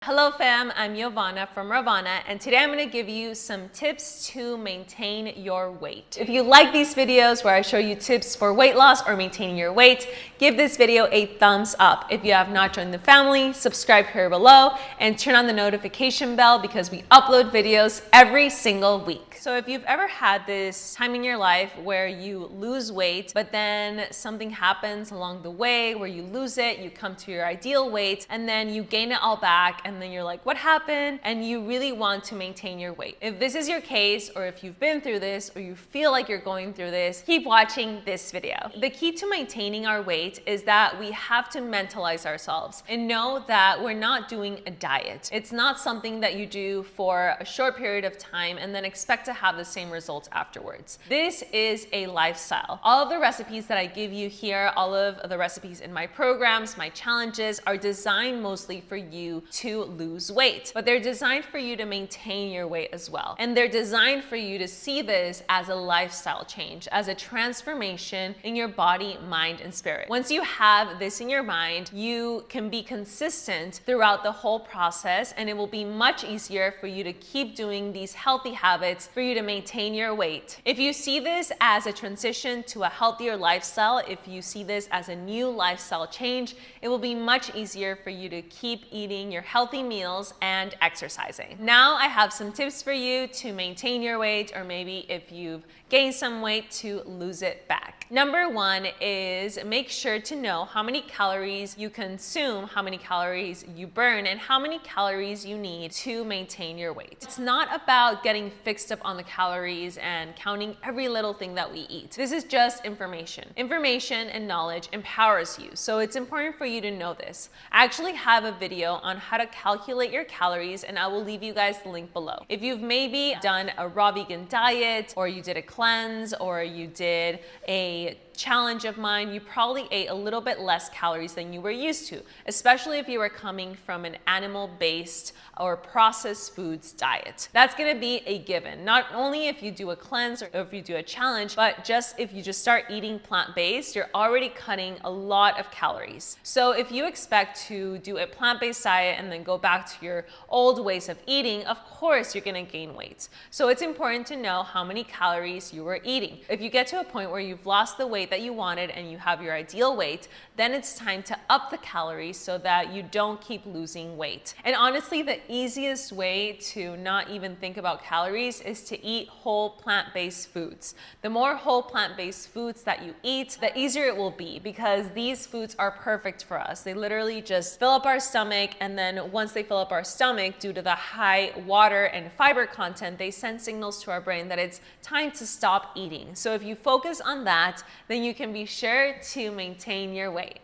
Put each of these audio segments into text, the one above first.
Hello fam, I'm Yovana from Rawvana, and today I'm going to give you some tips to maintain your weight. If you like these videos where I show you tips for weight loss or maintaining your weight, give this video a thumbs up. If you have not joined the family, subscribe here below and turn on the notification bell because we upload videos every single week. So if you've ever had this time in your life where you lose weight, but then something happens along the way where you lose it, you come to your ideal weight, and then you gain it all back, and then you're like, what happened? And you really want to maintain your weight. If this is your case, or if you've been through this, or you feel like you're going through this, keep watching this video. The key to maintaining our weight is that we have to mentalize ourselves and know that we're not doing a diet. It's not something that you do for a short period of time and then expect to have the same results afterwards. This is a lifestyle. All of the recipes that I give you here, all of the recipes in my programs, my challenges are designed mostly for you to lose weight, but they're designed for you to maintain your weight as well. And they're designed for you to see this as a lifestyle change, as a transformation in your body, mind, and spirit. Once you have this in your mind, you can be consistent throughout the whole process, and it will be much easier for you to keep doing these healthy habits for you to maintain your weight. If you see this as a transition to a healthier lifestyle, if you see this as a new lifestyle change, it will be much easier for you to keep eating your healthy meals and exercising. Now I have some tips for you to maintain your weight, or maybe if you've gained some weight, to lose it back. Number one is make sure to know how many calories you consume, how many calories you burn, and how many calories you need to maintain your weight. It's not about getting fixed up on the calories and counting every little thing that we eat. This is just information. Information and knowledge empowers you, so it's important for you to know this. I actually have a video on how to calculate your calories, and I will leave you guys the link below. If you've maybe done a raw vegan diet, or you did a cleanse, or you did a challenge of mine, you probably ate a little bit less calories than you were used to, especially if you were coming from an animal-based or processed foods diet. That's gonna be a given, not only if you do a cleanse or if you do a challenge, but just if you just start eating plant-based, you're already cutting a lot of calories. So if you expect to do a plant-based diet and then go back to your old ways of eating, of course you're gonna gain weight. So it's important to know how many calories you are eating. If you get to a point where you've lost the weight that you wanted and you have your ideal weight, then it's time to up the calories so that you don't keep losing weight. And honestly, the easiest way to not even think about calories is to eat whole plant-based foods. The more whole plant-based foods that you eat, the easier it will be, because these foods are perfect for us. They literally just fill up our stomach, and then once they fill up our stomach, due to the high water and fiber content, they send signals to our brain that it's time to stop eating. So if you focus on that, then you can be sure to maintain your weight.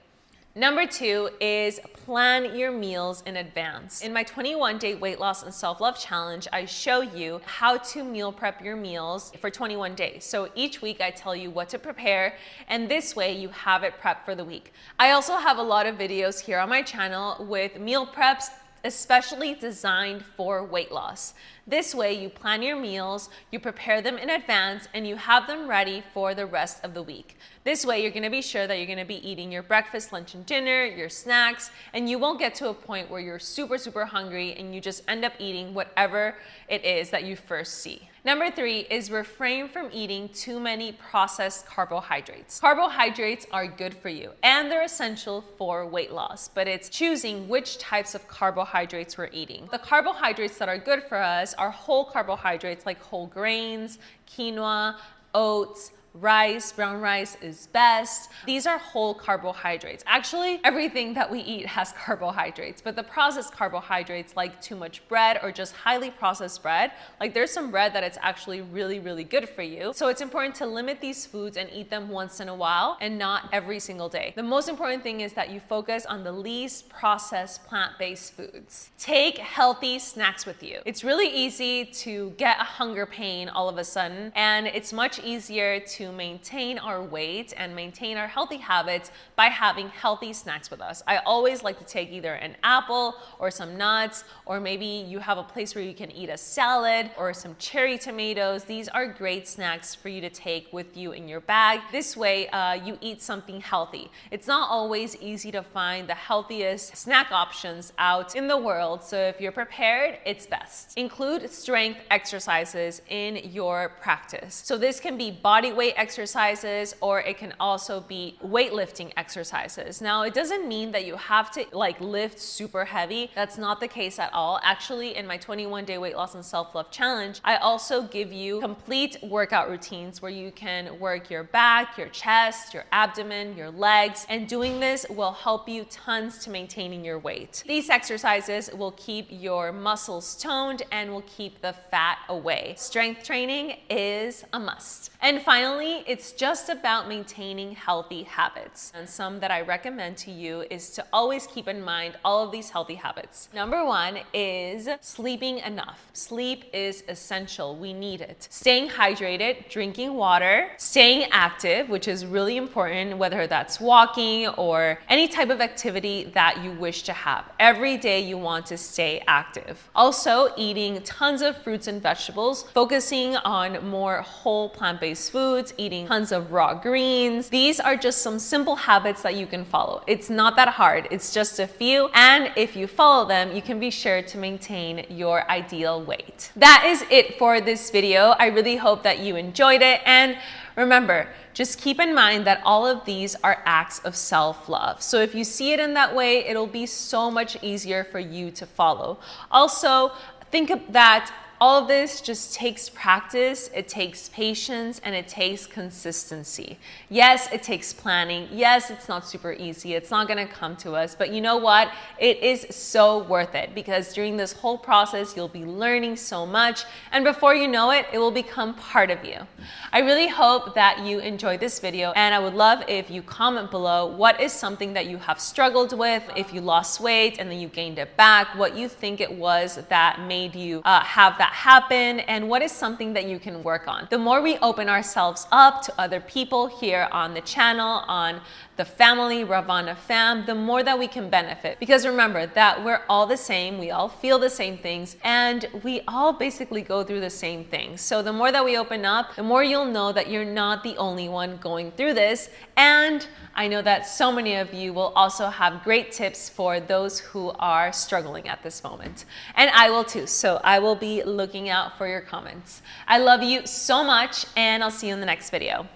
Number two is plan your meals in advance. In my 21-day weight loss and self-love challenge, I show you how to meal prep your meals for 21 days. So each week I tell you what to prepare, and this way you have it prepped for the week. I also have a lot of videos here on my channel with meal preps especially designed for weight loss. This way you plan your meals, you prepare them in advance, and you have them ready for the rest of the week. This way you're gonna be sure that you're gonna be eating your breakfast, lunch, and dinner, your snacks, and you won't get to a point where you're super hungry and you just end up eating whatever it is that you first see. Number three is refrain from eating too many processed carbohydrates. Carbohydrates are good for you and they're essential for weight loss, but it's choosing which types of carbohydrates we're eating. The carbohydrates that are good for us are whole carbohydrates like whole grains, quinoa, oats, rice, brown rice is best. These are whole carbohydrates. Actually, everything that we eat has carbohydrates, but the processed carbohydrates like too much bread or just highly processed bread, like there's some bread that it's actually really good for you. So it's important to limit these foods and eat them once in a while and not every single day. The most important thing is that you focus on the least processed plant-based foods. Take healthy snacks with you. It's really easy to get a hunger pain all of a sudden, and it's much easier to to maintain our weight and maintain our healthy habits by having healthy snacks with us. I always like to take either an apple or some nuts, or maybe you have a place where you can eat a salad or some cherry tomatoes. These are great snacks for you to take with you in your bag. This way you eat something healthy. It's not always easy to find the healthiest snack options out in the world, so if you're prepared, it's best. Include strength exercises in your practice. So this can be body weight exercises, or it can also be weightlifting exercises. Now, it doesn't mean that you have to lift super heavy. That's not the case at all. Actually, in my 21-day weight loss and self-love challenge, I also give you complete workout routines where you can work your back, your chest, your abdomen, your legs, and doing this will help you tons to maintaining your weight. These exercises will keep your muscles toned and will keep the fat away. Strength training is a must. And finally, it's just about maintaining healthy habits. And some that I recommend to you is to always keep in mind all of these healthy habits. Number one is sleeping enough. Sleep is essential. We need it. Staying hydrated, drinking water, staying active, which is really important, whether that's walking or any type of activity that you wish to have. Every day you want to stay active. Also, eating tons of fruits and vegetables, focusing on more whole plant-based foods, eating tons of raw greens. These are just some simple habits that you can follow. It's not that hard. It's just a few, and if you follow them, you can be sure to maintain your ideal weight. That is it for this video. I really hope that you enjoyed it, and remember, just keep in mind that all of these are acts of self-love. So if you see it in that way, it'll be so much easier for you to follow. Also, think of that all of this just takes practice, it takes patience, and it takes consistency. Yes, it takes planning. Yes, it's not super easy. It's not gonna come to us, but you know what? It is so worth it, because during this whole process, you'll be learning so much, and before you know it, it will become part of you. I really hope that you enjoyed this video, and I would love if you comment below what is something that you have struggled with, if you lost weight and then you gained it back, what you think it was that made you have that happen, and what is something that you can work on. The more we open ourselves up to other people here on the channel, on the family, Rawvana fam, the more that we can benefit. Because remember that we're all the same, we all feel the same things, and we all basically go through the same things. So the more that we open up, the more you'll know that you're not the only one going through this. And I know that so many of you will also have great tips for those who are struggling at this moment. And I will too, so I will be looking out for your comments. I love you so much, and I'll see you in the next video.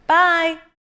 Bye!